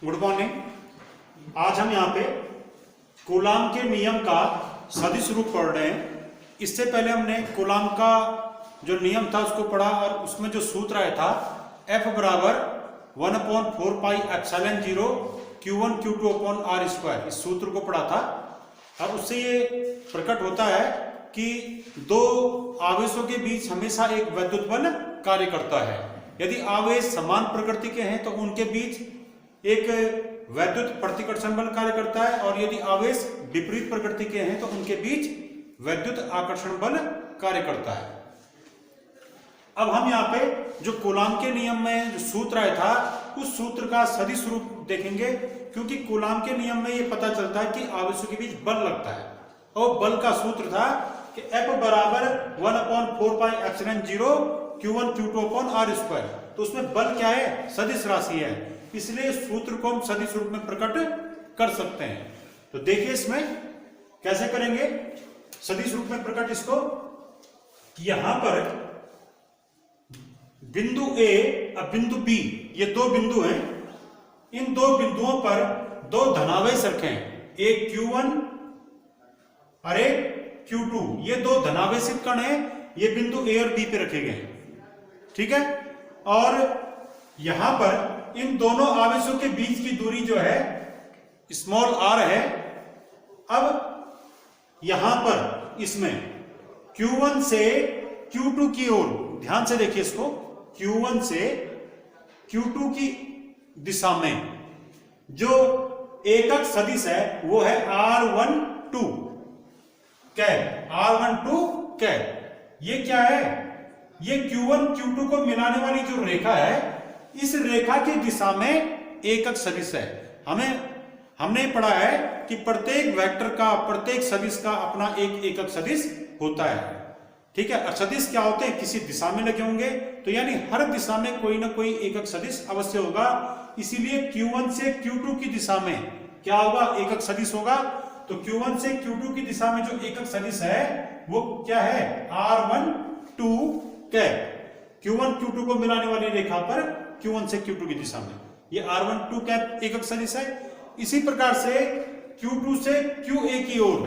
Good morning. आज हम यहाँ पे कूलाम के नियम का सदिश रूप पढ़ रहे हैं। इससे पहले हमने कूलाम का जो नियम था उसको पढ़ा और उसमें जो सूत्र आया था F बराबर 1/4πε0 Q1 Q2 upon R square, इस सूत्र को पढ़ा था। अब उससे ये प्रकट होता है कि दो आवेशों के बीच हमेशा एक वैद्युत बल कार्य करता है। यदि आवेश समान प्रकृति के हैं तो उनके बीच एक वैद्युत प्रतिकर्षण बल कार्य करता है, और यदि आवेश विपरीत प्रकृति के हैं तो उनके बीच वैद्युत आकर्षण बल कार्य करता है। अब हम यहाँ पे जो कूलाम के नियम में जो सूत्र आया था उस सूत्र का सदिश रूप देखेंगे, क्योंकि कूलाम के नियम में ये पता चलता है कि आवेशों के बीच बल लगता है, और बल का सूत्र था कि F बराबर 1/4πε0 Q1 Q2 upon R square. तो उसमें बल क्या है? सदिश राशि है, इसलिए सूत्र को हम सदिश रूप में प्रकट कर सकते हैं। तो देखिए इसमें कैसे करेंगे सदिश रूप में प्रकट इसको। यहां पर बिंदु A और बिंदु B, ये दो बिंदु हैं। इन दो बिंदुओं पर दो धनावेश रखें, एक Q1 और एक Q2। ये दो धनावेशित कण हैं, ये बिंदु A और B पे रखे गए हैं, ठीक है। और यहां पर इन दोनों आवेशों के बीच की दूरी जो है स्मॉल r है। अब यहां पर इसमें Q1 से Q2 की ओर, ध्यान से देखिए इसको, Q1 से Q2 की दिशा में जो एकक सदिश है वो है R12 कैप। R12 कैप ये क्या है? ये Q1 Q2 को मिलाने वाली जो रेखा है, इस रेखा की दिशा में एकक सदिश है। हमने पढ़ा है कि प्रत्येक वेक्टर का, प्रत्येक सदिश का अपना एक एकक सदिश होता है, ठीक है। सदिश क्या होते हैं? किसी दिशा में लगे होंगे, तो यानी हर दिशा में कोई ना कोई एकक सदिश अवश्य होगा। इसीलिए Q1 से Q2 की दिशा में क्या होगा? एकक सदिश होगा। तो Q1 से Q2 की दिशा में जो एकक सदिश है वो क्या है? R12 cap. Q1 Q2 को मिलाने वाली रेखा पर Q1 से Q2 की दिशा में ये R12 कैप एकक सदिश है। इसी प्रकार से Q2 से QA की ओर,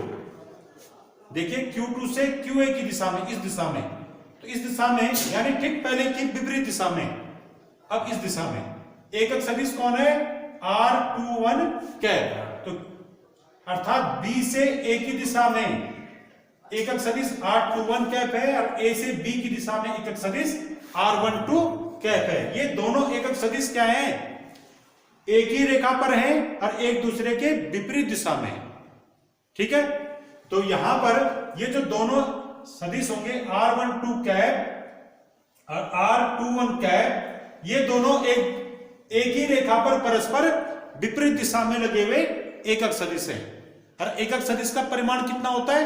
देखिए Q2 से QA की दिशा में, इस दिशा में, तो इस दिशा में यानी ठीक पहले की विपरीत दिशा में, अब इस दिशा में एकक सदिश कौन है? R21 cap. तो अर्थात B से A की दिशा में एकक सदिश R21 कैप है, और A से B की दिशा में एकक सदिश R12 कैप है। ये दोनों एकक सदिश क्या हैं? एक ही रेखा पर हैं और एक दूसरे के विपरीत दिशा में, ठीक है। तो यहां पर ये जो दोनों सदिश होंगे R12 कैप और R21 कैप, ये दोनों एक ही रेखा पर परस्पर विपरीत दिशा में लगे हुए एकक सदिश हैं। और एकक सदिश का परिमाण कितना होता है?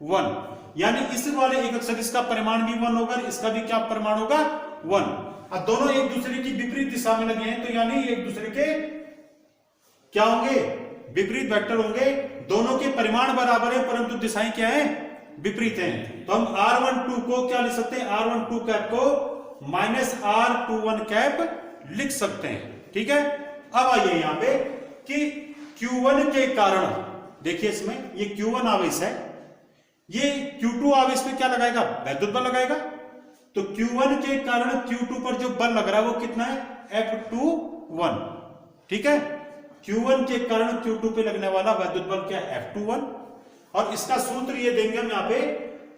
1। यानी इस वाले एकक सदिश का परिमाण भी 1 होगा, इसका भी क्या परिमाण होगा? 1। और दोनों एक दूसरे की विपरीत दिशा में लगे हैं, तो यानी एक दूसरे के क्या होंगे? विपरीत वेक्टर होंगे। दोनों के परिमाण बराबर है परंतु दिशाएं क्या है? विपरीत हैं। तो हम R12 को क्या लिख सकते हैं? R12 कैप को -R21 कैप लिख सकते हैं, ठीक है। अब आइए यहां पे कि Q1 के कारण, देखिए इसमें ये Q1 आवेश है, ये Q2 आवेश में क्या लगाएगा? वैद्युत बल लगाएगा। तो Q1 के कारण Q2 पर जो बल लग रहा है वो कितना है? F21, ठीक है। Q1 के कारण Q2 पे लगने वाला वैद्युत बल क्या है? F21। और इसका सूत्र ये देंगे हम यहाँ पे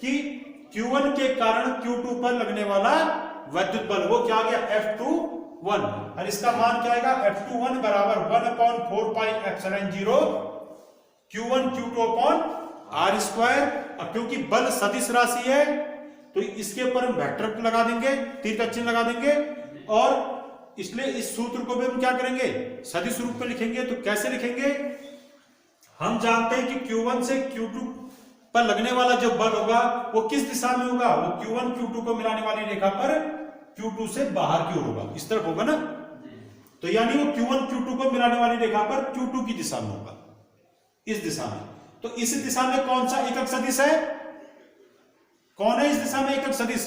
कि Q1 के कारण Q2 पर लगने वाला वैद्युत बल वो क्या आ गया? F21। और इसका मान क्या आएगा? F21 बराबर 1/4πε0 Q1 Q2 upon R square. अब क्योंकि बल सदिश राशि है तो इसके ऊपर हम वेक्टर लगा देंगे, तीर का चिन्ह लगा देंगे, और इसलिए इस सूत्र को भी हम क्या करेंगे? सदिश रूप में लिखेंगे। तो कैसे लिखेंगे? हम जानते हैं कि Q1 से Q2 पर लगने वाला जो बल होगा वो किस दिशा में होगा? वो Q1 Q2 को मिलाने वाली रेखा पर Q2 से बाहर की ओर होगा, इस तरफ होगा ना। तो यानी वो Q1 Q2 को मिलाने वाली रेखा पर Q2 की दिशा में होगा, इस दिशा में। तो इस दिशा में कौन सा एकक सदिश है? कौन है इस दिशा में एकक सदिश?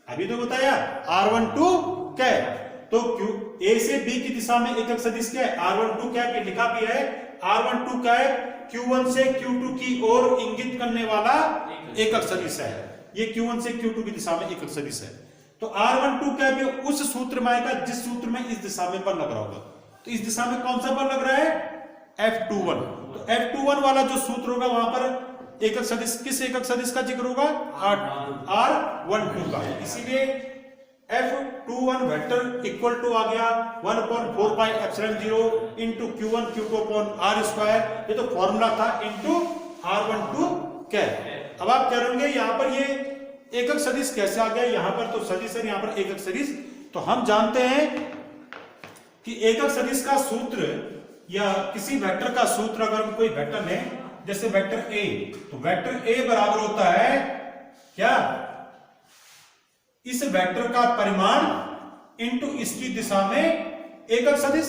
अभी तो बताया R12 कैप। तो ए से बी की दिशा में एकक सदिश क्या है, r12 क्या है, लिखा भी है r12 क्या है, q1 से q2 की ओर इंगित करने वाला एकक सदिश है। ये q1 से q2 की दिशा में एकक सदिश है। तो r12 क्या है, उस सूत्र में आएगा जिस सूत्र में इस दिशा में बल लग रहा होगा। तो इस दिशा में कौन सा बल लग रहा है, F21। तो F21 वाला जो सूत्र होगा वहां पर एकक सदिश, किस एकक सदिश का जिक्र होगा, R12 का। इसीलिए F21 वेक्टर इक्वल टू आ गया 1/4πε0 into Q1 Q2 upon R square. ये तो फॉर्मूला था इंटू R12 क्या है। अब आप कह रहे यहां पर ये एकक सदिश कैसे आ गया, यहां पर तो सदिश है, यहां पर एकक सदिश। तो हम जानते हैं कि एकक सदिश का सूत्र या किसी वेक्टर का सूत्र अगर कोई वेक्टर लें, जैसे वेक्टर ए, तो वेक्टर ए बराबर होता है क्या, इस वेक्टर का परिमाण इंटू इसकी दिशा में एकक सदिश।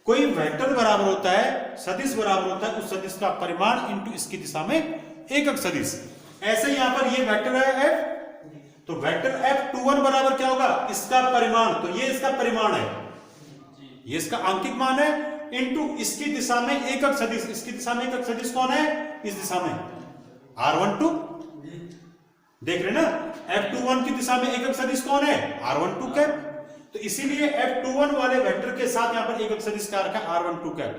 कोई वेक्टर बराबर होता है, सदिश बराबर होता है उस सदिश का परिमाण इंटू इसकी दिशा में एकक सदिश। ऐसे यहां पर ये वेक्टर है f, तो वेक्टर F21 बराबर क्या होगा, इसका परिमाण, तो ये इसका परिमाण है, ये इसका आंकिक मान है, इंटू इसकी दिशा में एकक सदिश। इसकी दिशा में एकक सदिश कौन है, इस दिशा में R12, देख रहे ना, F21 की दिशा में एकक सदिश कौन है, R12 कैप। तो इसीलिए F21 वाले वेक्टर के साथ यहां पर एकक सदिश क्या रखा, R12 कैप,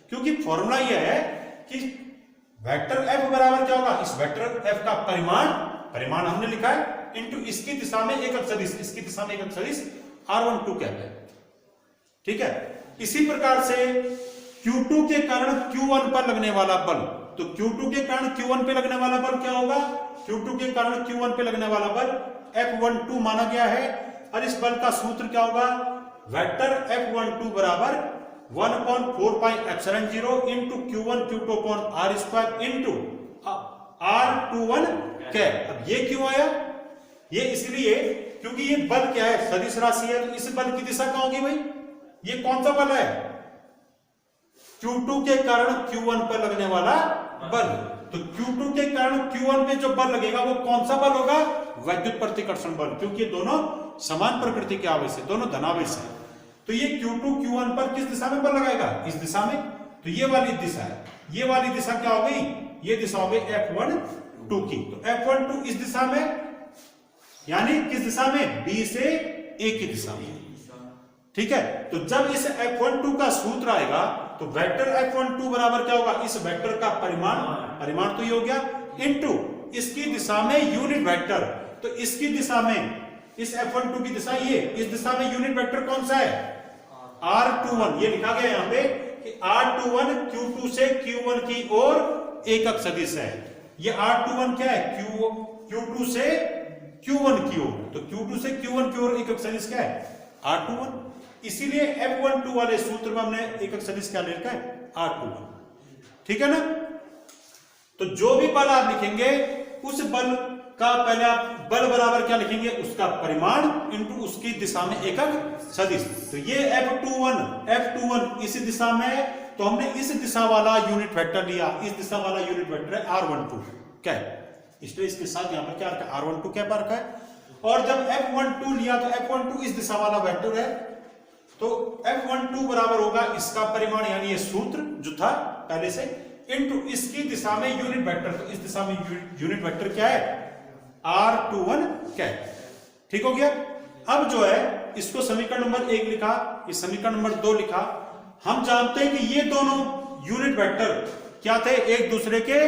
क्योंकि फॉर्मूला यह है कि वेक्टर F बराबर क्या होगा, इस वेक्टर F का परिमाण हमने लिखा है, इंटू इसकी दिशा में एकक सदिश, इसकी दिशा में एकक सदिश R12 कैप है। ठीक है, इसी प्रकार से Q2 के कारण Q1 पर लगने वाला बल, तो Q2 के कारण Q1 पे लगने वाला बल क्या होगा, Q2 के कारण Q1 पे लगने वाला बल F12 माना गया है। और इस बल का सूत्र क्या होगा, वेक्टर F12 बराबर 1/4πε0 into Q1 Q2 upon R square into R21 cap. अब ये क्यों आया, ये इसलिए क्योंकि ये बल क्या है, सदिश राशि है, तो इस बल की दिशा क्या होगी भाई, ये कौन सा बल है, Q2 के कारण Q1 पर लगने वाला बल। तो Q2 के कारण Q1 पे जो बल लगेगा वो कौन सा बल होगा, वैद्युत प्रतिकर्षण बल, क्योंकि ये दोनों समान प्रकृति के आवेश है, दोनों धनावेश है। तो ये Q2 Q1 पर किस दिशा में बल लगाएगा, इस दिशा में। तो ये वाली दिशा है, ये वाली दिशा क्या हो गई, ये दिशा हो गई F12 की। तो F12 इस दिशा में, यानी किस दिशा में, B से A की दिशा में। ठीक है, तो जब इस F12 का सूत्र आएगा तो वेक्टर F12 बराबर क्या होगा, इस वेक्टर का परिमाण तो ये हो गया, इंटू इसकी दिशा में यूनिट वेक्टर। तो इसकी दिशा में, इस F12 की दिशा ये, इस दिशा में यूनिट वेक्टर कौन सा है, R21। ये लिखा गया यहां पे कि R21 Q2 से Q1 की ओर एकक सदिश है। ये R21 क्या है, Q2 से Q1 की ओर, तो Q2 से Q1 की ओर एकक सदिश क्या है, R21। इसीलिए F12 वाले सूत्र में हमने एकक सदिश क्या ले रखा है, R21। ठीक है ना। तो जो भी बल आप लिखेंगे उस बल का पहले आप बल बराबर क्या लिखेंगे, उसका परिमाण इंटू उसकी दिशा में एकक सदिश। तो ये F21 इस दिशा में, तो हमने इस दिशा वाला यूनिट वेक्टर लिया, इस दिशा वाला यूनिट वेक्टर है R12 क्या है, इसलिए इसके साथ यहां पर क्या रखा है, R12 क्या पर रखा है। और जब F12 लिया तो F12 इस दिशा वाला वेक्टर है, तो F12 बराबर होगा इसका परिमाण, यानी ये सूत्र जो था पहले से, इंटू इसकी दिशा में यूनिट वेक्टर। तो इस दिशा में यूनिट वेक्टर क्या है, R21 क्या है। ठीक हो गया। अब जो है इसको समीकरण नंबर 1 लिखा, इस समीकरण नंबर 2 लिखा। हम जानते हैं कि ये दोनों यूनिट वेक्टर क्या थे, एक दूसरे के,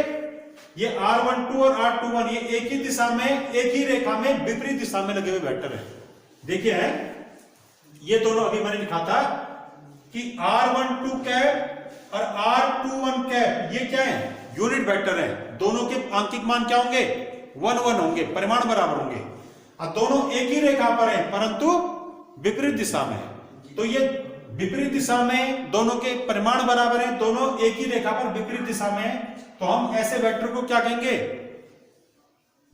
ये R12 और R21 ये एक ही दिशा में, एक ही रेखा में विपरीत दिशा में लगे हुए वेक्टर है। देखिए है, ये दोनों अभी मैंने लिखा था कि R12 कैप और R21 कैप ये क्या है, यूनिट वेक्टर है। दोनों के आंकिक मान क्या होंगे, 1 1 होंगे, परिमाण बराबर होंगे। और दोनों एक ही रेखा पर हैं परंतु विपरीत दिशा में है। तो ये विपरीत दिशा में दोनों के परिमाण बराबर हैं, दोनों एक ही रेखा पर विपरीत दिशा में है। तो हम ऐसे वेक्टर को क्या कहेंगे,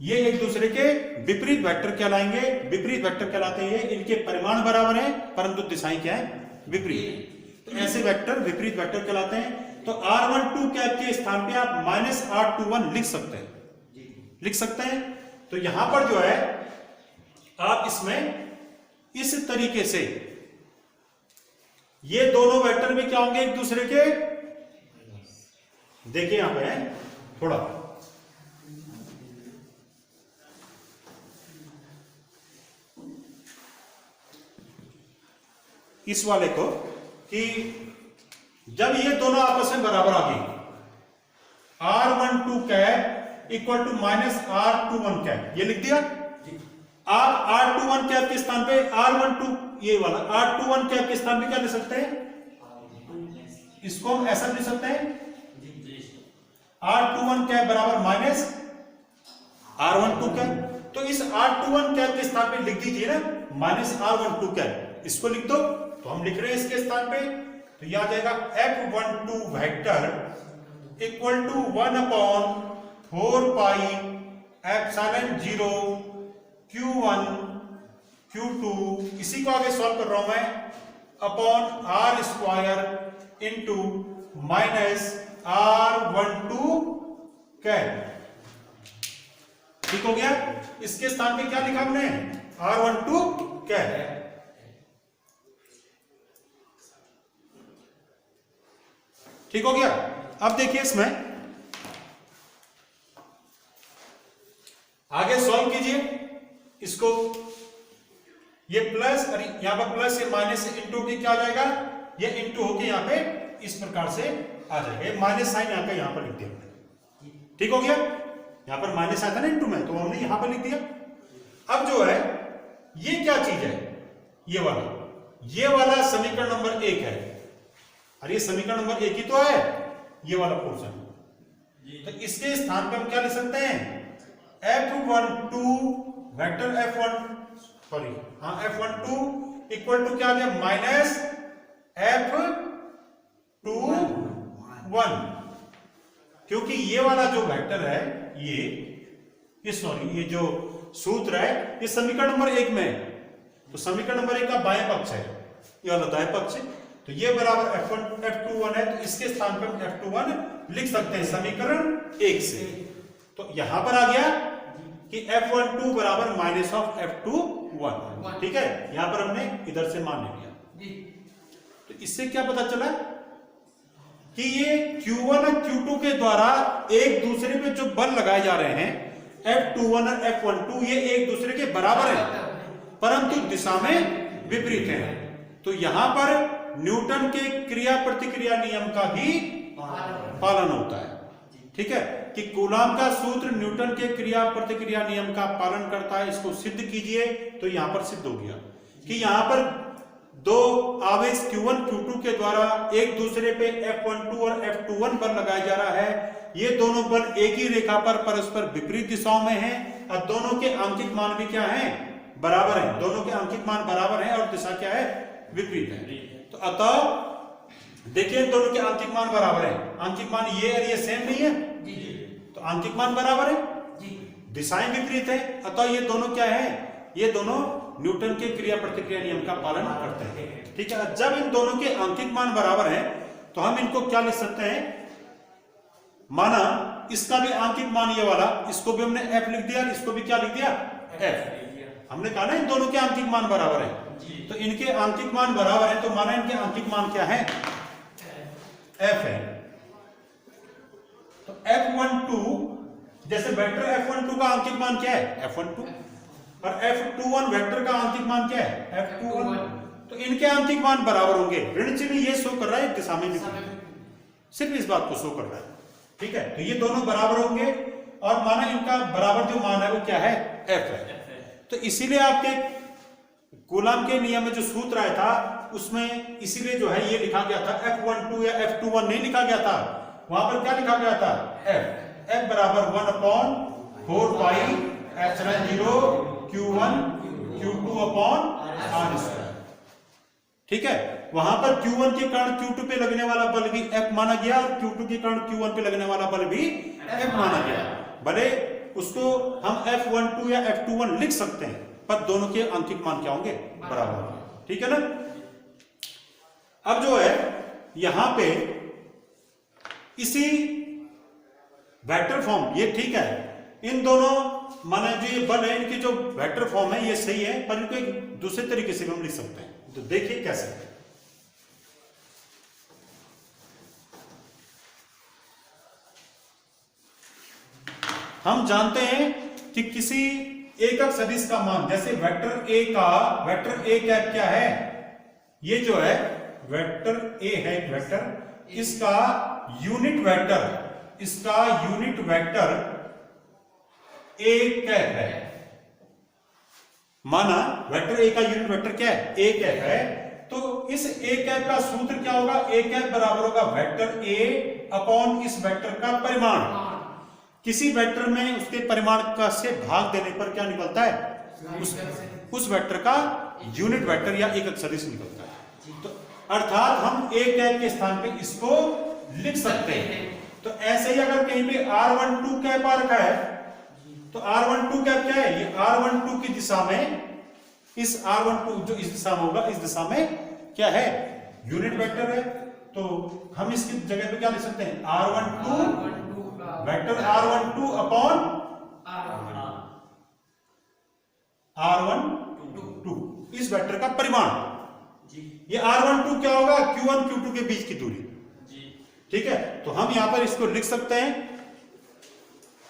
ये एक दूसरे के विपरीत वेक्टर कहलाएंगे, विपरीत वेक्टर कहलाते हैं। इनके परिमाण बराबर हैं परंतु दिशाएं क्या है, विपरीत। तो ऐसे वेक्टर विपरीत वेक्टर कहलाते हैं। तो R12 कैप के स्थान पे आप -R21 लिख सकते हैं, लिख सकते हैं। तो यहां पर जो है आप इसमें इस तरीके से ये दोनों वेक्टर भी क्या होंगे एक दूसरे के, देखिए यहां पे थोड़ा इस वाले को कि जब ये दोनों आपस में बराबर आ गई, R12 cap equal to minus R21 cap, ये लिख दिया। आप R21 कैप के स्थान पे R12 ये वाला R21 कैप के स्थान पे क्या लिख सकते हैं, इसको हम ऐसा लिख सकते हैं R21 कैप बराबर माइनस R12 कैप। तो इस R21 कैप के स्थान पे लिख दीजिए ना माइनस R12 कैप, इसको लिख दो। तो हम लिख रहे हैं इसके स्थान पे, तो यह आ जाएगा F12 vector equal to 1/4 pi epsilon 0 Q1 Q2, इसी को आगे सॉल्व कर रहा हूं मैं, upon R square into minus R12 cap. ठीक हो गया। इसके स्थान पे क्या लिखा हमने, R12 कैप। ठीक हो गया। अब देखिए इसमें आगे सॉल्व कीजिए इसको, ये प्लस और यहां पर प्लस ये माइनस इंटू की क्या आ जाएगा, ये इंटू होके यहां पे इस प्रकार से आ जाएगा। माइनस साइन यहां पर लिख दिया हमने। ठीक हो गया। यहां पर माइनस आया था ना इंटू में, तो हमने यहां पर लिख दिया। अब जो है ये क्या चीज है, ये वाला समीकरण नंबर 1 है, और ये समीकरण नंबर 1 ही तो है ये वाला पोर्शन। तो इसके स्थान पे हम क्या लिख सकते हैं, F12 vector F12 equal to क्या आ गया, माइनस F21, क्योंकि ये वाला जो वेक्टर है ये जो सूत्र है ये समीकरण नंबर 1 में है। तो समीकरण नंबर 1 का बाएं पक्ष है, ये वाला दाएं पक्ष है। तो ये बराबर F21 है, तो इसके स्थान पर हम F21 लिख सकते हैं समीकरण 1 से। तो यहां पर आ गया कि F12 बराबर माइनस ऑफ F21। ठीक है, यहां पर हमने इधर से मान लिया। तो इससे क्या पता चला कि ये Q1 और Q2 के द्वारा एक दूसरे पे जो बल लगाए जा रहे हैं F21 और F12, ये एक दूसरे के बराबर है परंतु दिशा में विपरीत है। तो यहां पर न्यूटन के क्रिया प्रतिक्रिया नियम का भी पालन होता है। ठीक है, कि कूलाम का सूत्र न्यूटन के क्रिया प्रतिक्रिया नियम का पालन करता है, इसको सिद्ध कीजिए। तो यहां पर सिद्ध हो गया कि यहां पर दो आवेश Q1 Q2 के द्वारा एक दूसरे पे F12 और F21 बल लगाया जा रहा है। ये दोनों बल एक ही रेखा पर परस्पर विपरीत दिशाओं में हैं और दोनों के आंकिक मान भी क्या हैं, बराबर हैं। दोनों के आंकिक मान बराबर हैं और दिशा क्या है, विपरीत है। तो अतः देखिए दोनों के आंकिक मान बराबर हैं। आंकिक मान ये और ये सेम नहीं है, तो आंकिक मान बराबर है, दिशाएं विपरीत है। अतः ये दोनों क्या है, ये दोनों न्यूटन के क्रिया प्रतिक्रिया नियम का पालन करते हैं। ठीक है, जब इन दोनों के आंकिक मान बराबर हैं तो हम इनको क्या लिख सकते हैं, माना इसका भी आंकिक मान ये वाला, इसको भी हमने F लिख दिया, इसको भी क्या लिख दिया, F। हमने कहा ना इन दोनों के आंकिक मान बराबर है, तो इनके आंकिक मान बराबर है, तो माना इनके आंकिक मान क्या है, F है। तो F12 जैसे वेक्टर F12 का आंकिक मान क्या है, F12, और F21 वेक्टर का आंकिक मान क्या है, F21। तो इनके आंकिक मान बराबर होंगे। ऋण चिन्ह ये शो कर रहा है दिशा में, सिर्फ इस बात को शो कर रहा है। ठीक है, तो ये दोनों बराबर होंगे और माना इनका बराबर जो मान है वो क्या है, F है। तो इसीलिए आपके कूलाम के नियम में जो सूत्र आया था उसमें इसीलिए जो है ये लिखा गया था F12 या F21 नहीं लिखा गया था, वहां पर क्या लिखा गया था, F बराबर 1/4 pi epsilon 0 Q1 Q2 upon R square. ठीक है, वहां पर Q1 के कारण Q2 पे लगने वाला बल भी F माना गया और Q2 के कारण Q1 पे लगने वाला बल भी F माना गया। भले उसको हम F12 या F21 लिख सकते हैं पर दोनों के आंकिक मान क्या होंगे, बराबर। ठीक है ना। अब जो है यहां पे इसी वेक्टर फॉर्म, ये ठीक है इन दोनों माने जो ये बल है इनकी जो वेक्टर फॉर्म है ये सही है, पर इनको एक दूसरे तरीके से भी हम लिख सकते हैं। तो देखिए कैसे। हम जानते हैं कि किसी एकक सदिश का मान, जैसे वेक्टर ए का वेक्टर ए कैप क्या है, ये जो है वेक्टर ए है वेक्टर, इसका यूनिट वेक्टर ए कैप है। माना वेक्टर ए का यूनिट वेक्टर क्या है, ए कैप है, तो इस ए कैप का सूत्र क्या होगा, ए कैप बराबर होगा वेक्टर ए अपॉन इस वेक्टर का परिमाण। किसी वेक्टर में उसके परिमाण का से भाग देने पर क्या निकलता है, उस वेक्टर का यूनिट वेक्टर या एकक सदिश निकलता है। तो अर्थात हम ए कैप के स्थान पे इसको लिख सकते हैं। तो ऐसे ही अगर कहीं पे r12 कैप आ रखा है, तो r12 कैप क्या है, ये r12 की दिशा में, इस r12 जो इस दिशा में होगा, इस दिशा में क्या है, यूनिट वेक्टर है। तो हम इसकी जगह पे क्या लिख सकते हैं, r12 vector r12 upon r12 इस वेक्टर का परिमाण। ये r12 क्या होगा, q1 q2 के बीच की दूरी। ठीक है, तो हम यहां पर इसको लिख सकते हैं।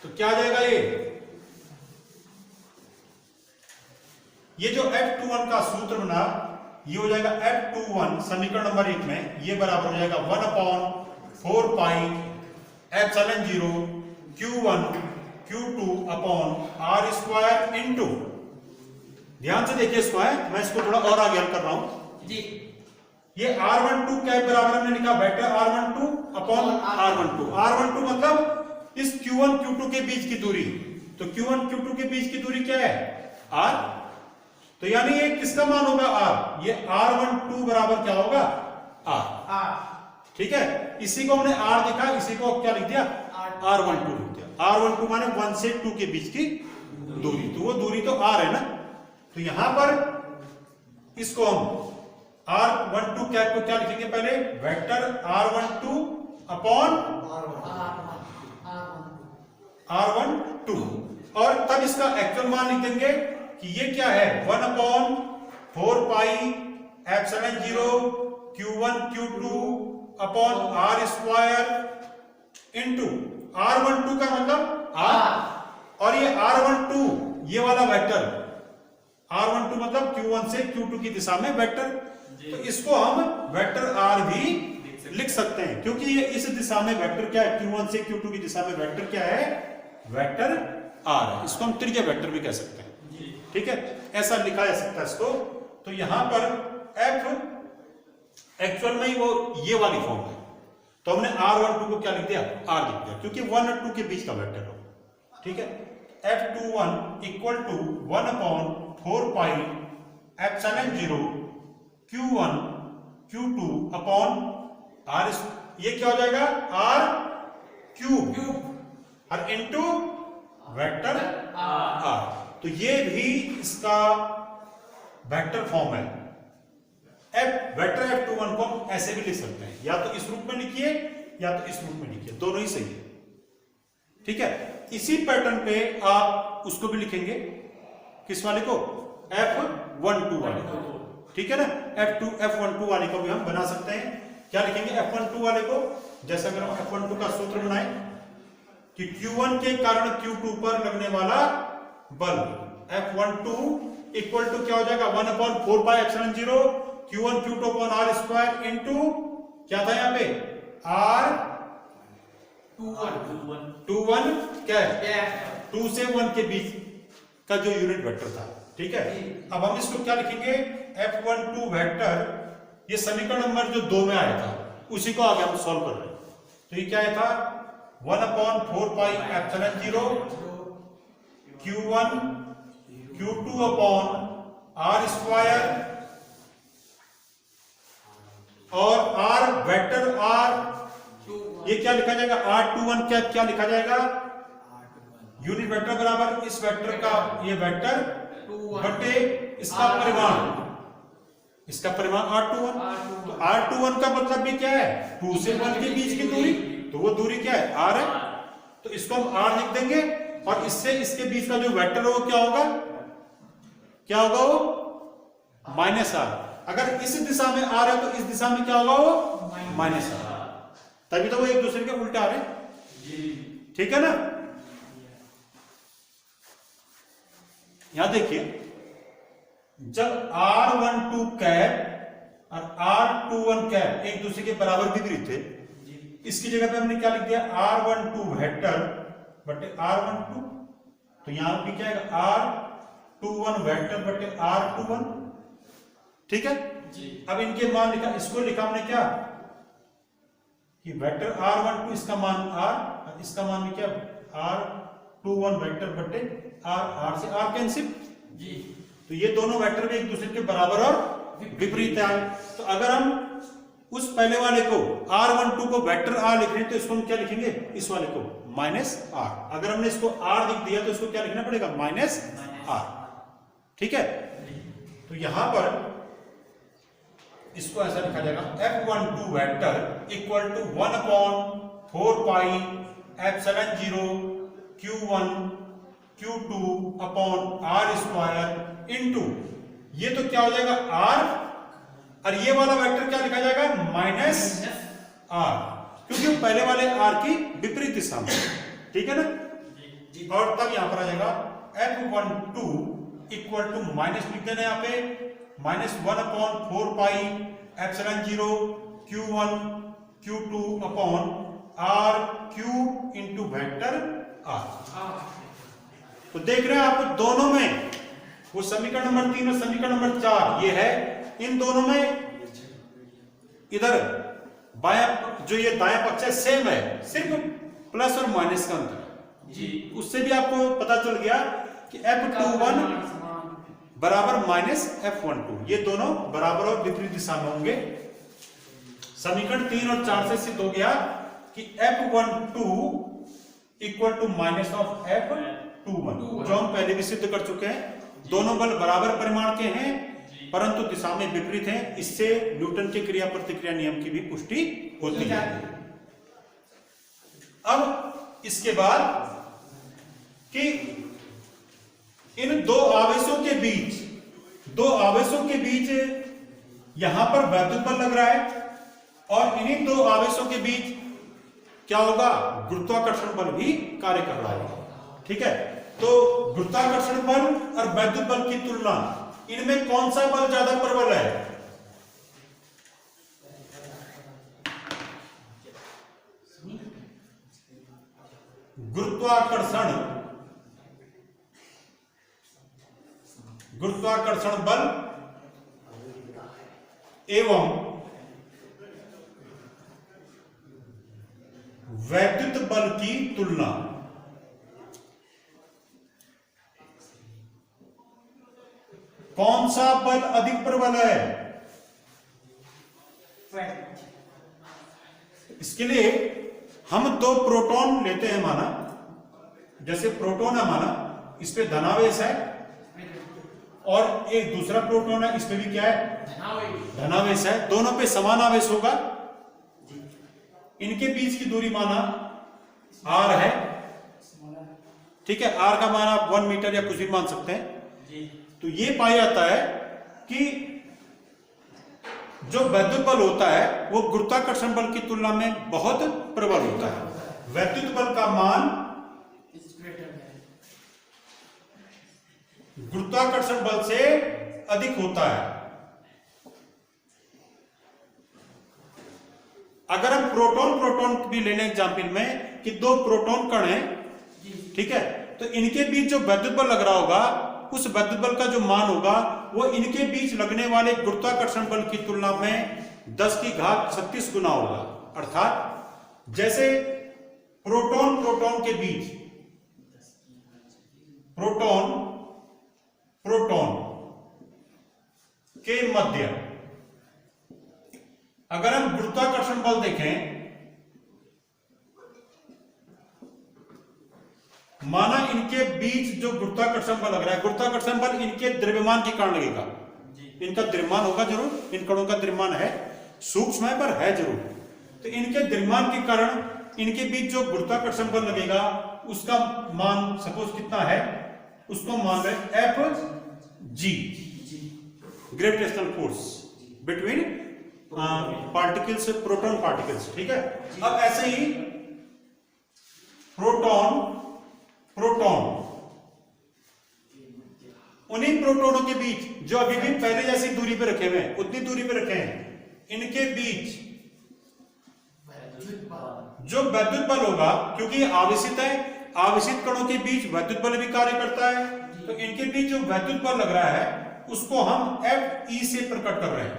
तो क्या आ जाएगा, ये जो F21 का सूत्र बना, ये हो जाएगा F21 समीकरण नंबर 1 में, ये बराबर हो जाएगा 1/4 pi epsilon 0 Q1 Q2 upon R square into, ध्यान से देखिए इसको है, मैं इसको थोड़ा और आगे हल कर रहा हूं जी। ये r12 कैप बराबर हमने लिखा वेक्टर r12 अपॉन r12 मतलब इस Q1 Q2 के बीच की दूरी। तो Q1 Q2 के बीच की दूरी क्या है, r। तो यानी ये किसका मान होगा, r। ये r12 बराबर क्या होगा, r। ठीक है, इसी को हमने r लिखा, इसी को क्या लिख दिया, r12 लिख दिया। r12 माने 1 से 2 के बीच की दूरी, तो वो दूरी तो r है ना। तो यहां पर इसको हम r12 कैप को क्या लिखेंगे, पहले वेक्टर r12 अपॉन r12 और तब इसका एक्चुअल मान लिख देंगे कि ये क्या है, 1/4 pi epsilon 0 Q1 Q2 upon R square into r12 का मतलब r, और ये r12 ये वाला वेक्टर r12 मतलब Q1 से Q2 की दिशा में वेक्टर। तो इसको हम वेक्टर r भी लिख सकते हैं, क्योंकि ये इस दिशा में वेक्टर क्या है, Q1 से Q2 की दिशा में वेक्टर क्या है, वेक्टर r है। इसको हम त्रिज्या वेक्टर भी कह सकते हैं। ठीक है, ऐसा लिखा जा सकता है इसको। तो यहां पर f एक्चुअल में ही वो ये वाली फॉर्म है, तो हमने r12 को क्या लिख दिया, r लिख दिया, क्योंकि 1 और 2 के बीच का वेक्टर हो। ठीक है, F21 equal to 1/4 pi epsilon 0 Q1 Q2 upon r, ये क्या हो जाएगा, r क्यूब और इनटू वेक्टर r। तो ये भी इसका वेक्टर फॉर्म है। वेक्टर F21 को हम ऐसे भी लिख सकते हैं, या तो इस रूप में लिखिए या तो इस रूप में लिखिए, दोनों ही सही है। ठीक है, इसी पैटर्न पे आप उसको भी लिखेंगे, किस वाले को, F12 वाले को। ठीक है ना, F12 वाले को भी हम बना सकते हैं। क्या लिखेंगे F12 वाले को, जैसे अगर हम F12 का सूत्र बनाए कि Q1 के कारण Q2 पर लगने वाला बल F12 इक्वल टू क्या हो जाएगा, 1/4 pi epsilon 0 Q1 Q2 upon R square into क्या था यहाँ पे, R21 क्या है, 2 से 1 के बीच का जो यूनिट वेक्टर था। ठीक है, अब हम इसको क्या लिखेंगे, F12 वेक्टर, ये समीकरण नंबर जो 2 में आया था उसी को आगे हम सॉल्व कर रहे हैं। तो ये क्या आया था, 1/4 pi epsilon 0 Q1 Q2 upon R square और R वेक्टर R, ये क्या लिखा जाएगा, R21 क्या लिखा जाएगा, यूनिट वेक्टर बराबर इस वेक्टर का ये वेक्टर बटे इसका परिमाण R21। तो R21 का मतलब भी क्या है, 2 से 1 के बीच की दूरी, तो वो दूरी क्या है, R है। तो इसको हम R लिख देंगे और इससे इसके बीच का जो वेक्टर है वो क्या होगा, क्या होगा वो माइनस आर। अगर इस दिशा में आर है तो इस दिशा में क्या होगा वो माइनस आर, तभी तो वो एक दूसरे के उल्टे आ रहे हैं। ठीक है ना। यहां देखिए, जब R12 कैप और R21 कैप एक दूसरे के बराबर विपरीत थे, इसकी जगह पे हमने क्या लिख दिया, R12 वेक्टर बटे R12, तो यहां भी क्या है R21 वेक्टर बटे R21। ठीक है जी। अब इनके मान लिखा, इसको लिखा हमने क्या कि वेक्टर R12 इसका मान R, इसका मान भी क्या R21 वेक्टर बटे R से R कैंसिल जी, तो ये दोनों वेक्टर भी एक दूसरे के बराबर और विपरीत है। तो अगर हम उस पहले वाले को R12 को वेक्टर R लिख रहे हैं तो इसको हम क्या लिखेंगे, इस वाले को माइनस R। अगर हमने इसको R लिख दिया तो इसको क्या लिखना पड़ेगा, माइनस R। ठीक है, तो यहां पर इसको ऐसा लिखा जाएगा F12 vector equal to 1/4 pi epsilon 0 Q1 Q2 upon R square into, ये तो क्या हो जाएगा R, और ये वाला वेक्टर क्या लिखा जाएगा, माइनस R, क्योंकि पहले वाले R की विपरीत दिशा में। ठीक है ना जी। और तब यहां पर आ जाएगा F12 इक्वल टू माइनस लिख देना यहां पे minus 1/4 pi epsilon 0 Q1 Q2 upon R cube into vector R। तो देख रहे हैं आप दोनों में वो समीकरण नंबर 3 और समीकरण नंबर 4 ये है, इन दोनों में इधर बायां जो ये दायां पक्ष है सेम है, सिर्फ प्लस और माइनस का अंतर जी। उससे भी आपको पता चल गया कि F21 बराबर माइनस F12, ये दोनों बराबर और विपरीत दिशा में होंगे। समीकरण 3 और 4 से सिद्ध हो गया कि F12 equal to minus of F21, जो हम पहले भी सिद्ध कर चुके हैं। दोनों बल बराबर परिमाण के हैं परंतु दिशा में विपरीत हैं, इससे न्यूटन के क्रिया प्रतिक्रिया नियम की भी पुष्टि होती है। अब इसके बाद कि इन दो आवेशों के बीच यहां पर वैद्युत बल लग रहा है और इन्हीं दो आवेशों के बीच क्या होगा, गुरुत्वाकर्षण बल भी कार्य कर रहा है। ठीक है, तो गुरुत्वाकर्षण बल और वैद्युत बल की तुलना, इनमें कौन सा बल ज्यादा प्रबल है, गुरुत्वाकर्षण बल एवं वैद्युत बल की तुलना। कौन सा बल अधिक प्रबल है, इसके लिए हम दो प्रोटॉन लेते हैं माना, जैसे प्रोटॉन है माना, इस पे धनावेश है और एक दूसरा प्रोटॉन है, इस पे भी क्या है, धनावेश है। दोनों पे समान आवेश होगा। इनके बीच की दूरी माना R है। ठीक है, R का मान आप 1 मीटर या कुछ भी मान सकते हैं। तो ये पाया जाता है कि जो वैद्युत बल होता है वो गुरुत्वाकर्षण बल की तुलना में बहुत प्रबल होता है। वैद्युत बल का मान गुरुत्वाकर्षण बल से अधिक होता है। अगर हम प्रोटॉन भी लेने एग्जाम्पल में कि दो प्रोटॉन कण हैं, ठीक है, तो इनके बीच जो वैद्युत बल लग रहा होगा उस वैद्युत बल का जो मान होगा वो इनके बीच लगने वाले गुरुत्वाकर्षण बल की तुलना में 10 की घात 36 गुना होगा। अर्थात जैसे प्रोटॉन के बीच प्रोटॉन के मध्य अगर हम गुरुत्वाकर्षण बल देखें, माना इनके बीच जो गुरुत्वाकर्षण बल लग रहा है, गुरुत्वाकर्षण बल इनके द्रव्यमान के कारण लगेगा। इनका द्रव्यमान होगा जरूर, इन कणों का द्रव्यमान है, सूक्ष्म है पर है जरूर। तो इनके द्रव्यमान के कारण इनके बीच जो गुरुत्वाकर्षण बल लगेगा उसका मान सपोज कितना है, उसको मान रहे F G, gravitational force between particles, proton particles, ठीक है। अब ऐसे ही प्रोटॉन उन्हीं प्रोटोनों के बीच जो अभी भी पहले जैसी दूरी पे रखे हुए हैं, उतनी दूरी पे रखे हैं, इनके बीच जो विद्युत बल होगा, क्योंकि आवेशित है, आवेशित कणों के बीच विद्युत बल भी कार्य करता है, तो इनके बीच जो विद्युत बल लग रहा है उसको हम एफ ई से प्रकट कर रहे हैं,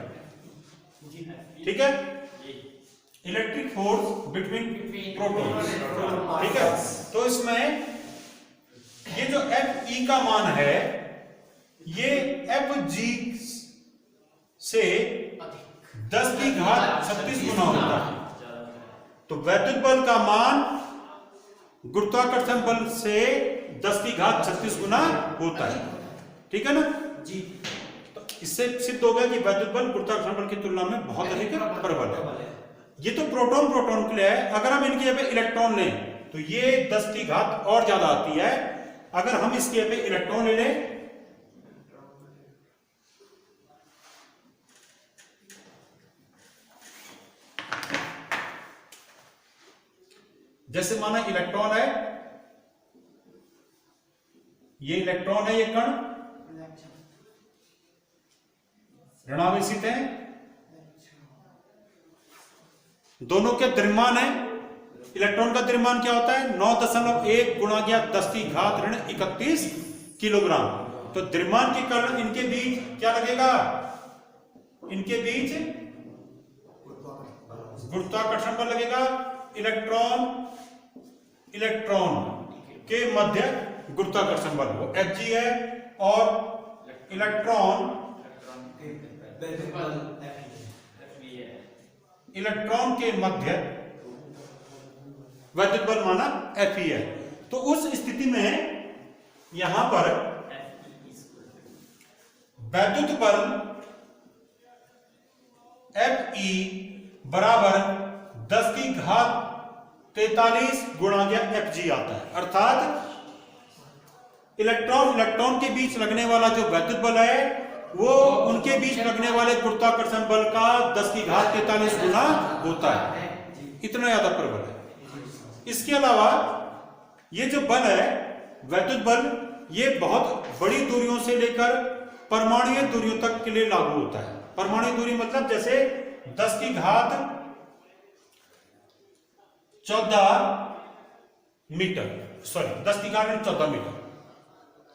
ठीक है, इलेक्ट्रिक फोर्स बिटवीन प्रोटॉन्स, ठीक है। तो इसमें ये जो एफ ई का मान है ये एफ जी से 10 की घात 36 गुना होता है। तो विद्युत बल का मान गुरुत्वाकर्षण बल से 10 की घात 36 गुना होता है, ठीक है ना जी। तो इससे सिद्ध हो गया कि विद्युत बल गुरुत्वाकर्षण बल की तुलना में बहुत अधिक प्रबल है। ये तो प्रोटॉन के लिए है। अगर हम इनकी जगह पे इलेक्ट्रॉन लें तो ये 10 की घात और ज्यादा आती है। अगर हम इसकी जगह पे इलेक्ट्रॉन ले लें जैसे माना इलेक्ट्रॉन है, ये इलेक्ट्रॉन है, ये कण ऋणावेशित है, दोनों के द्रव्यमान है। इलेक्ट्रॉन का द्रव्यमान क्या होता है 9.1 गुणा 10 की घात ऋण 31 किलोग्राम। तो द्रव्यमान के कारण इनके बीच क्या लगेगा, इनके बीच गुरुत्वाकर्षण बल लगेगा। इलेक्ट्रॉन के मध्य गुरुत्वाकर्षण बल वो एफ जी है और इलेक्ट्रॉन के मध्य विद्युत बल माना एफ ई है। तो उस स्थिति में यहां पर विद्युत बल एफ ई बराबर 10 की घात 43 गुणा एफ जी आता है। अर्थात इलेक्ट्रॉन के बीच लगने वाला जो विद्युत बल है वो उनके बीच लगने वाले गुरुत्वाकर्षण बल का 10 की घात 43 गुना होता है। इतना ज्यादा प्रबल है। इसके अलावा ये जो बल है विद्युत बल, ये बहुत बड़ी दूरियों से लेकर परमाणुीय दूरियों तक के लिए लागू होता है। परमाणु दूरी मतलब जैसे 10 की घात 14 मीटर, 10 की घात 14 मीटर,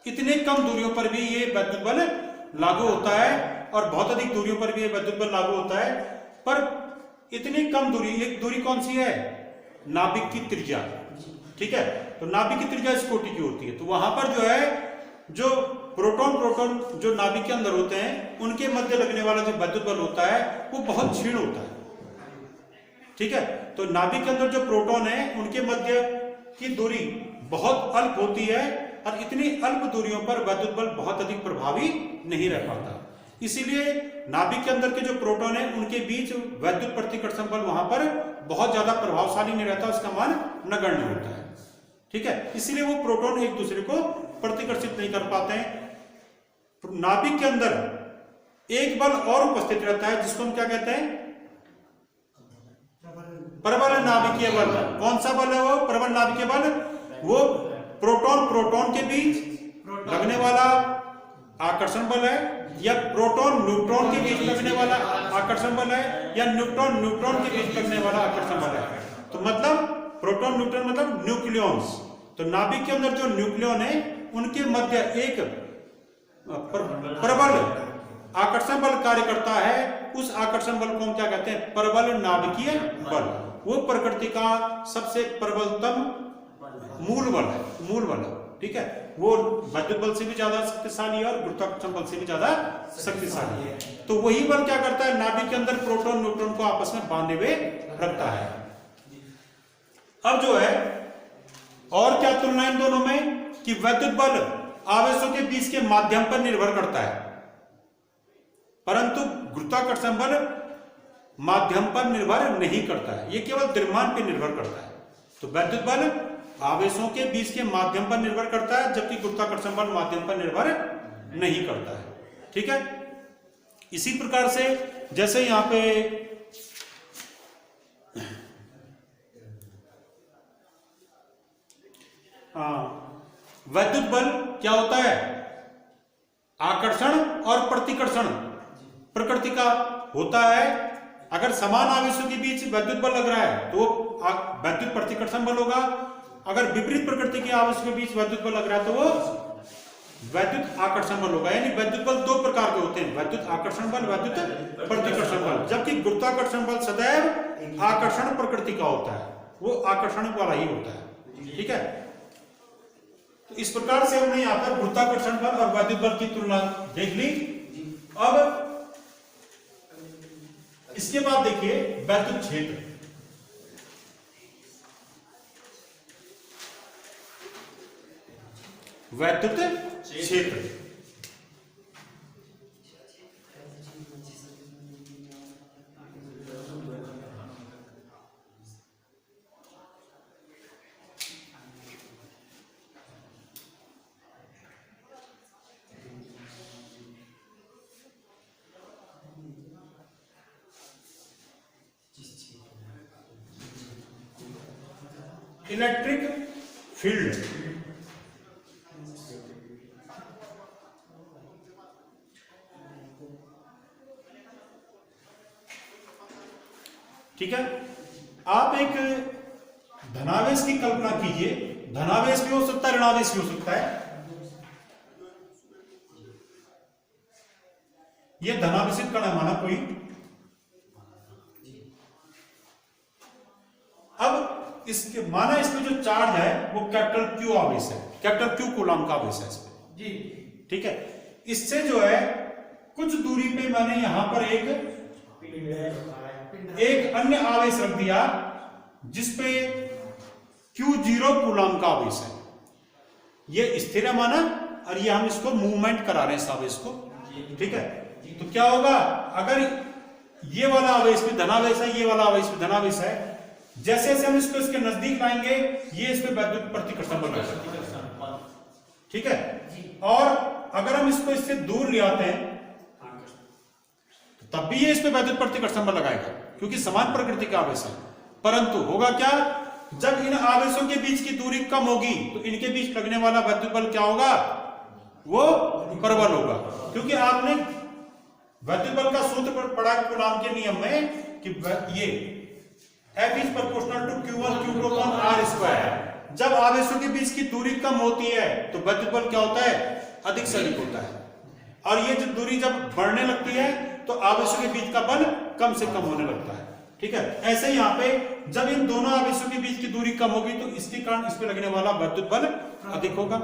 इतने कम दूरियों पर भी ये विद्युत बल लागू होता है और बहुत अधिक दूरियों पर भी ये विद्युत बल लागू होता है। पर इतनी कम दूरी, एक दूरी कौन सी है, नाभिक की त्रिज्या, ठीक है। तो नाभिक की त्रिज्या इस कोटि की होती है। तो वहां पर जो है जो प्रोटॉन जो नाभिक के अंदर होते हैं उनके मध्य लगने वाला जो विद्युत बल होता है वो बहुत क्षीण होता है, ठीक है। तो नाभिक के अंदर जो प्रोटॉन है उनके मध्य की दूरी बहुत अल्प होती है और इतनी अल्प दूरियों पर विद्युत बल बहुत अधिक प्रभावी नहीं रह पाता। इसीलिए नाभिक के अंदर के जो प्रोटॉन है उनके बीच विद्युत प्रतिकर्षण बल वहां पर बहुत ज्यादा प्रभावशाली नहीं रहता, उसका मान नगण्य होता है, ठीक है। इसीलिए वो प्रोटॉन एक दूसरे को प्रतिकर्षित नहीं कर पाते हैं। नाभिक के अंदर एक बल और उपस्थित रहता है जिसको हम क्या कहते हैं, प्रबल नाभिकीय बल। कौन सा बल है वो प्रबल नाभिकीय बल, वो प्रोटॉन के बीच लगने वाला आकर्षण बल है, या प्रोटॉन न्यूट्रॉन के बीच लगने वाला आकर्षण बल है, या न्यूट्रॉन के बीच लगने वाला आकर्षण बल है। तो मतलब प्रोटॉन न्यूट्रॉन मतलब न्यूक्लियॉन्स। तो नाभिक के अंदर जो न्यूक्लियॉन है उनके मध्य एक प्रबल आकर्षण बल कार्य करता है। उस आकर्षण बल को हम क्या कहते हैं, प्रबल नाभिकीय बल। वो प्रकृति का सबसे प्रबलतम मूल बल है, ठीक है। वो विद्युत बल से भी ज्यादा शक्तिशाली है और गुरुत्वाकर्षण बल से भी ज्यादा शक्तिशाली है। तो वही बल क्या करता है, नाभिक के अंदर प्रोटॉन न्यूट्रॉन को आपस में बांधे हुए रखता है। अब जो है और क्या तुलना इन दोनों में कि विद्युत बल आवेशों के बीच के माध्यम पर निर्भर करता है, परंतु गुरुत्वाकर्षण बल माध्यम पर निर्भर नहीं करता है, ये केवल द्रव्यमान पर निर्भर करता है। तो विद्युत बल आवेशों के बीच के माध्यम पर निर्भर करता है, जबकि गुरुत्वाकर्षण बल माध्यम पर निर्भर नहीं करता है। ठीक है, इसी प्रकार से जैसे यहां पे वैद्युत बल क्या होता है, आकर्षण और प्रतिकर्षण प्रकृति का होता है। अगर समान आवेशों के बीच वैद्युत बल लग रहा है तो वैद्युत प्रतिकर्षण बल होगा। अगर विपरीत प्रकृति के आवेशों के बीच वैद्युत बल लग रहा है तो वो वैद्युत आकर्षण बल होगा। यानी वैद्युत बल दो प्रकार के होते हैं, वैद्युत आकर्षण बल, वैद्युत प्रतिकर्षण बल। जबकि गुरुत्वाकर्षण बल सदैव आकर्षण प्रकृति का होता है, वो आकर्षण वाला ही होता है। ठीक है, तो इस प्रकार से हमने यहां पर गुरुत्वाकर्षण बल और वैद्युत बल की तुलना देख ली। अब इसके बाद देखिए वैद्युत क्षेत्र। वैद्युत क्षेत्र इलेक्ट्रिक फील्ड। ठीक है, आप एक धनावेश की कल्पना कीजिए, धनावेश भी हो सकता है, ऋणावेश भी हो सकता है। यह धनावेशित कण है माना कोई। अब इसके माना इसमें जो चार्ज है वो कैपिटल क्यू आवेश है, कैपिटल क्यू कूलम का आवेश है इसमें जी। ठीक है, इससे जो है कुछ दूरी पे मैंने यहां पर एक अन्य आवेश रख दिया जिसपे Q0 कूलम का आवेश है। ये स्थिर है माना, और ये हम इसको मूवमेंट करा रहे हैं इस आवेश को। ठीक है, तो क्या होगा, अगर ये वाला आवेश भी धनावेश है, ये वाला आवेश भी धनावेश है, जैसे जैसे हम इसको इसके नजदीक लाएंगे ये इस पे वैद्युत प्रतिकर्षण बल लगेगा। ठीक है, और अगर हम इसको इससे दूर ले आते हैं तो तब भी ये इस पे वैद्युत प्रतिकर्षण बल लगाएगा, क्योंकि समान प्रकृति का आवेश है। परंतु होगा क्या, जब इन आवेशों के बीच की दूरी कम होगी तो इनके बीच लगने वाला वैद्युत बल क्या होगा, वो प्रबल होगा। क्योंकि आपने वैद्युत बल का सूत्र पढ़ा कूलम के नियम में कि ये F is proportional to Q1 Q2 upon R square। जब आवेशों के बीच की दूरी कम होती है तो वैद्युत बल क्या होता है, अधिक से अधिक होता है। और ये जब दूरी जब बढ़ने लगती है तो आवेशों के बीच का बल कम से कम होने लगता है। ठीक है, ऐसे यहाँ पे जब इन दोनों आवेशों के बीच की दूरी कम होगी तो इसके कारण इस पे लगने वाला वैद्युत बल अधिक होगा।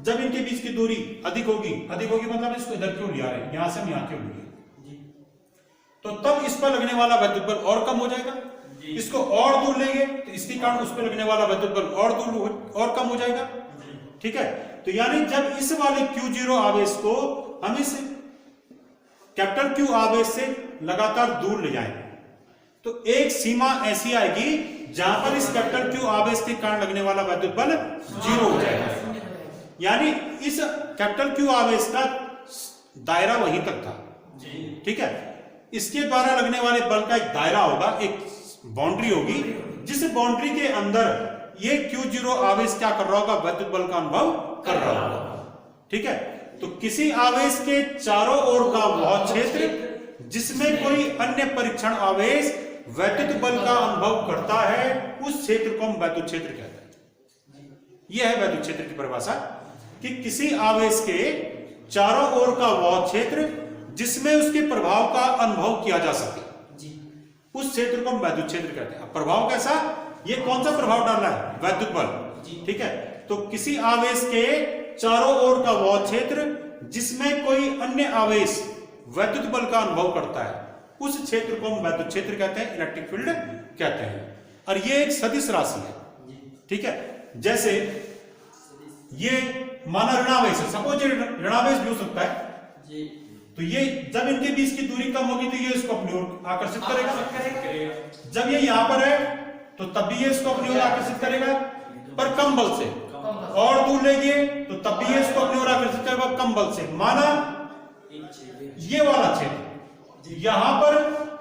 जब इनके बीच की दूरी अधिक होगी मतलब इसको इधर क्यों लिया रहे, यहां से हम यहां क्यों लिए, तो तब इस पर लगने वाला वैद्युत बल और कम हो जाएगा। इसको और दूर लेंगे तो इसके कारण उस पर लगने वाला वैद्युत बल और दूर और कम हो जाएगा। ठीक है, तो यानी जब इस वाले Q0 आवेश को हम इस कैपिटल Q आवेश से लगातार दूर ले जाएंगे तो एक सीमा ऐसी आएगी जहां पर इस कैपिटल Q आवेश के कारण लगने वाला वैद्युत बल 0 हो जाएगा। यानी इस कैपिटल Q आवेश का दायरा वहीं तक था। ठीक है, इसके द्वारा लगने वाले बल का एक दायरा होगा, एक बाउंड्री होगी, जिस बाउंड्री के अंदर ये Q0 आवेश क्या कर रहा होगा, वैद्युत बल का अनुभव कर रहा होगा। ठीक है, तो किसी आवेश के चारों ओर का वह क्षेत्र जिसमें कोई अन्य परीक्षण आवेश वैद्युत बल का अनुभव करता है उस क्षेत्र को हम वैद्युत क्षेत्र कहते हैं। यह है वैद्युत क्षेत्र की परिभाषा कि किसी आवेश के चारों ओर का वह क्षेत्र जिसमें उसके प्रभाव का अनुभव किया जा सके उस क्षेत्र को हम वैद्युत क्षेत्र कहते हैं। प्रभाव कैसा, ये कौन सा प्रभाव डालना है, वैद्युत बल। ठीक है, तो किसी आवेश के चारों ओर का वह क्षेत्र जिसमें कोई अन्य आवेश वैद्युत बल का अनुभव करता है उस क्षेत्र को हम वैद्युत क्षेत्र कहते हैं, इलेक्ट्रिक फील्ड कहते हैं। और ये एक सदिश राशि है। ठीक है, जैसे ये माना ऋणावेश है, सपोज ऋणावेश भी हो सकता है, तो ये जब इनके बीच की दूरी कम होगी तो ये इसको अपनी ओर आकर्षित करेगा। जब ये यहां पर है तो तब भी ये इसको अपनी ओर आकर्षित करेगा। पर कम बल से, और दूर ले गए तो तब भी ये इसको अपनी ओर आकर्षित करेगा कम बल से। माना ये वाला क्षेत्र, यहां पर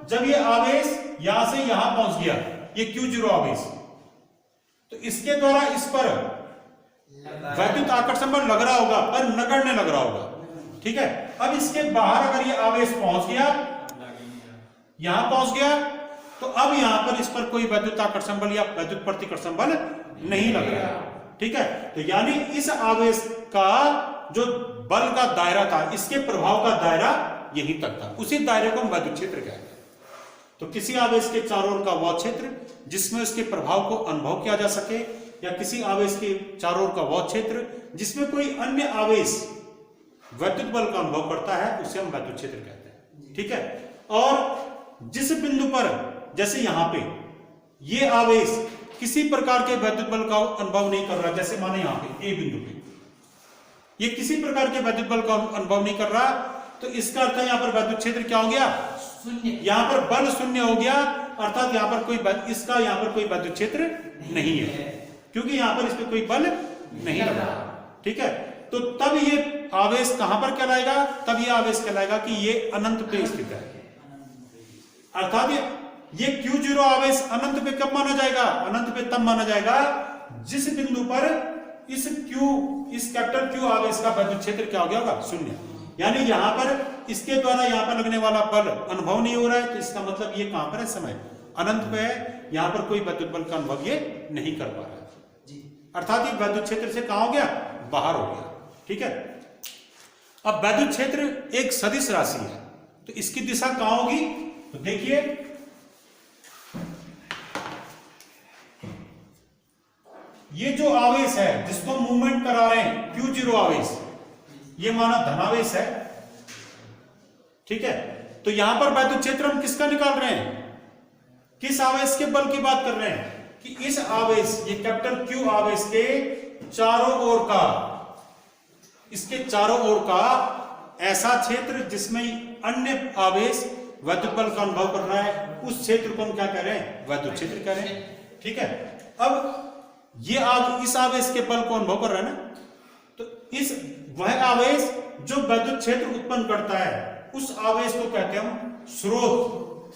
जब ये आवेश यहां से यहां पहुंच गया, ये Q0 आवेश, तो इसके द्वारा इस पर वैद्युत आकर्षण बल लग रहा होगा पर नगण्य लग रहा होगा, ठीक है। अब इसके बाहर अगर ये आवेश पहुंच गया, यहां पहुंच गया, तो अब यहां पर इस पर कोई वैद्युत आकर्षण बल या वैद्युत प्रतिकर्षण बल नहीं लग रहा है, ठीक है। तो यानी इस आवेश का जो बल का दायरा था, इसके प्रभाव का दायरा यहीं तक था, उसी दायरे को हम वैद्युत क्षेत्र कहते हैं। तो किसी आवेश के चारों ओर का वह क्षेत्र जिसमें उसके प्रभाव को अनुभव किया जा सके, या किसी आवेश के चारों ओर का वह क्षेत्र जिसमें कोई अन्य आवेश वैद्युत बल का अनुभव करता है, उसे हम वैद्युत क्षेत्र कहते हैं, ठीक है। और जिस बिंदु पर, जैसे यहां पे ये आवेश किसी प्रकार के वैद्युत बल का अनुभव नहीं कर रहा, जैसे माने यहां पे ए बिंदु पे ये किसी प्रकार के वैद्युत बल का अनुभव नहीं कर रहा, तो इसका अर्थ है यहां पर वैद्युत क्षेत्र क्या हो गया, शून्य। यहां पर बल शून्य हो गया, अर्थात यहां पर कोई इसका यहां पर कोई वैद्युत क्षेत्र नहीं है, क्योंकि यहां पर इस पे कोई बल नहीं लगा, ठीक है। तो तब ये आवेश कहां पर कहलाएगा, तब ये आवेश कहलाएगा कि ये अनंत पे स्थित है, अर्थात ये Q0 आवेश अनंत पे कब माना जाएगा, अनंत पे तब माना जाएगा जिस बिंदु पर इस कैपिटल Q आवेश का वैद्युत क्षेत्र क्या हो गया होगा, शून्य। यानी यहां पर इसके द्वारा यहां पर लगने वाला बल अनुभव नहीं हो रहा है, तो इसका मतलब ये कहां पर है, समय अनंत पे है, यहां पर कोई वैद्युत बल का अनुभव ये नहीं कर पा रहा है, अर्थात ये वैद्युत क्षेत्र से कहां हो गया, बाहर हो गया, ठीक है। अब वैद्युत क्षेत्र एक सदिश राशि है, तो इसकी दिशा कहां होगी, तो देखिए ये जो आवेश है जिसको मूवमेंट करा रहे हैं Q0 आवेश, ये माना धनावेश है, ठीक है। तो यहां पर वैद्युत क्षेत्र हम किसका निकाल रहे हैं, किस आवेश के बल की बात कर रहे हैं, कि इस आवेश, ये कैपिटल Q आवेश के चारों ओर का, इसके चारों ओर का ऐसा क्षेत्र जिसमें अन्य आवेश वैद्युत बल का अनुभव कर रहा है, उस क्षेत्र को हम क्या कह रहे हैं, वैद्युत क्षेत्र कह रहे हैं, ठीक है। अब ये इस आवेश के बल को अनुभव कर रहा है ना, तो इस वह आवेश जो वैद्युत क्षेत्र उत्पन्न करता है, उस आवेश को कहते हैं हम स्रोत,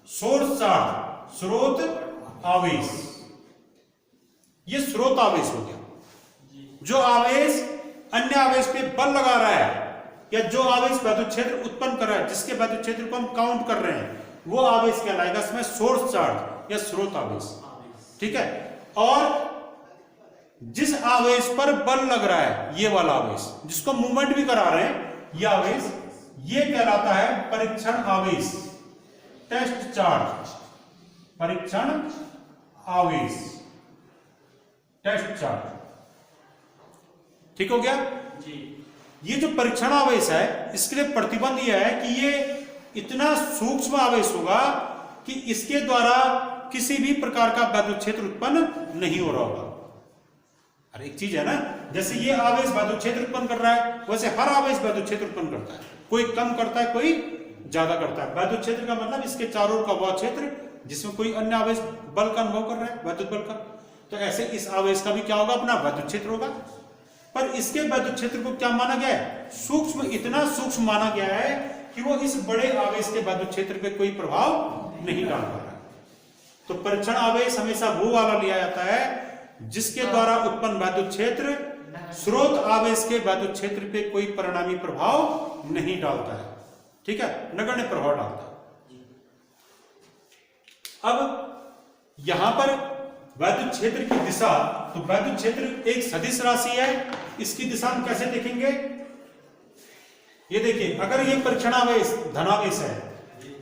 सोर्स चार्ज, स्रोत आवेश, ये स्रोत आवेश हो गया। जो आवेश अन्य आवेश पे बल लगा रहा है, या जो आवेश वैद्युत क्षेत्र उत्पन्न कर रहा है, जिसके वैद्युत क्षेत्र को हम काउंट कर रहे हैं, वो आवेश कहलाएगा इसमें सोर्स चार्ज या स्रोत आवेश, ठीक है। और जिस आवेश पर बल लग रहा है, ये वाला आवेश जिसको मूवमेंट भी करा रहे हैं, ये आवेश, ये कहलाता है परीक्षण आवेश, टेस्ट चार्ज, परीक्षण आवेश, टेस्ट चार्ज, ठीक हो गया जी। ये जो परीक्षण आवेश है, इसके लिए प्रतिबंध यह है कि ये इतना सूक्ष्म आवेश होगा कि इसके द्वारा किसी भी प्रकार का वैद्युत क्षेत्र उत्पन्न नहीं हो रहा होगा। अरे एक चीज है ना, जैसे ये आवेश वैद्युत क्षेत्र उत्पन्न कर रहा है, वैसे हर आवेश वैद्युत क्षेत्र उत्पन्न करता है, कोई कम करता है, कोई ज्यादा करता है। वैद्युत क्षेत्र का मतलब इसके चारों ओर का वह क्षेत्र जिसमें कोई अन्य आवेश बल का अनुभव कर रहा है, वैद्युत बल का। तो ऐसे इस आवेश का भी क्या होगा, अपना वैद्युत क्षेत्र होगा। पर इसके वैद्युत क्षेत्र को क्या माना गया है, सूक्ष्म, इतना सूक्ष्म माना गया है कि वो इस बड़े आवेश के वैद्युत क्षेत्र पे कोई प्रभाव नहीं डाल पा रहा। तो परीक्षण आवेश हमेशा वो वाला लिया जाता है जिसके द्वारा उत्पन्न वैद्युत क्षेत्र स्रोत आवेश के वैद्युत क्षेत्र पे कोई परिणामी प्रभाव नहीं डालता है, ठीक है, नगण्य प्रभाव डालता है। अब यहां पर वैद्युत क्षेत्र की दिशा, तो वैद्युत क्षेत्र एक सदिश राशि है, इसकी दिशा हम कैसे देखेंगे, ये देखिए, अगर ये परीक्षण आवेश धनावेश है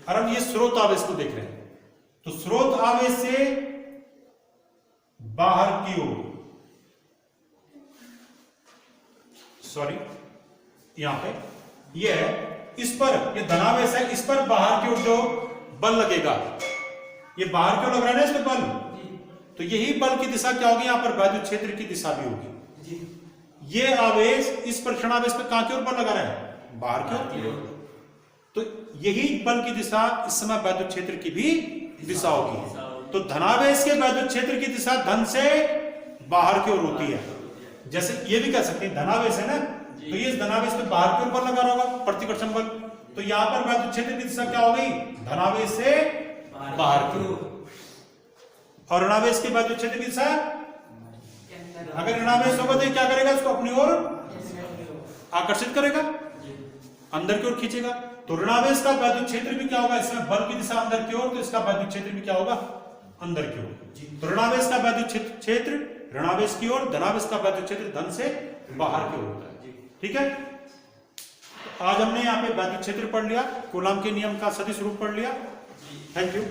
और हम ये स्रोत आवेश को देख रहे हैं, तो स्रोत आवेश से बाहर की ओर, सॉरी यहां पे ये है, इस पर ये धनावेश है, इस पर बाहर की ओर जो बल लगेगा, ये बाहर क्यों लग रहा है ना इस पर बल, तो यही बल की दिशा क्या होगी, यहां पर वैद्युत क्षेत्र की दिशा भी होगी। ये आवेश इस परीक्षण आवेश पे कहां की ओर बल लगा रहा है, बाहर की ओर, तो यही बल की दिशा इस समय वैद्युत क्षेत्र की भी दिशा होगी। तो धनावेश के वैद्युत क्षेत्र की दिशा धन से बाहर की ओर होती है। जैसे ये भी कह सकते हैं धनावेश है ना, तो ये धनावेश पे बाहर की ओर बल लगा होगा प्रतिकर्षण बल, तो यहाँ पर वैद्युत क्षेत्र की दिशा क्या हो गई, धनावेश से बाहर की ओर। और ऋणावेश के वैद्युत क्षेत्र की दिशा, अगर ऋणावेश होगा तो क्या करेगा, इसको अपनी ओर आकर्षित करेगा, अंदर की ओर खींचेगा। तो ऋणावेश का वैद्युत क्षेत्र भी क्या होगा, इसमें बल की दिशा अंदर की ओर, तो इसका वैद्युत क्षेत्र भी क्या होगा, अंदर की ओर। तो ऋणावेश का वैद्युत क्षेत्र ऋणावेश की ओर, धनावेश का वैद्युत क्षेत्र धन से बाहर की ओर होता है। ठीक है, तो आज हमने यहाँ पे वैद्युत क्षेत्र पढ़ लिया, कूलॉम के नियम का सदिश रूप पढ़ लिया। Thank you.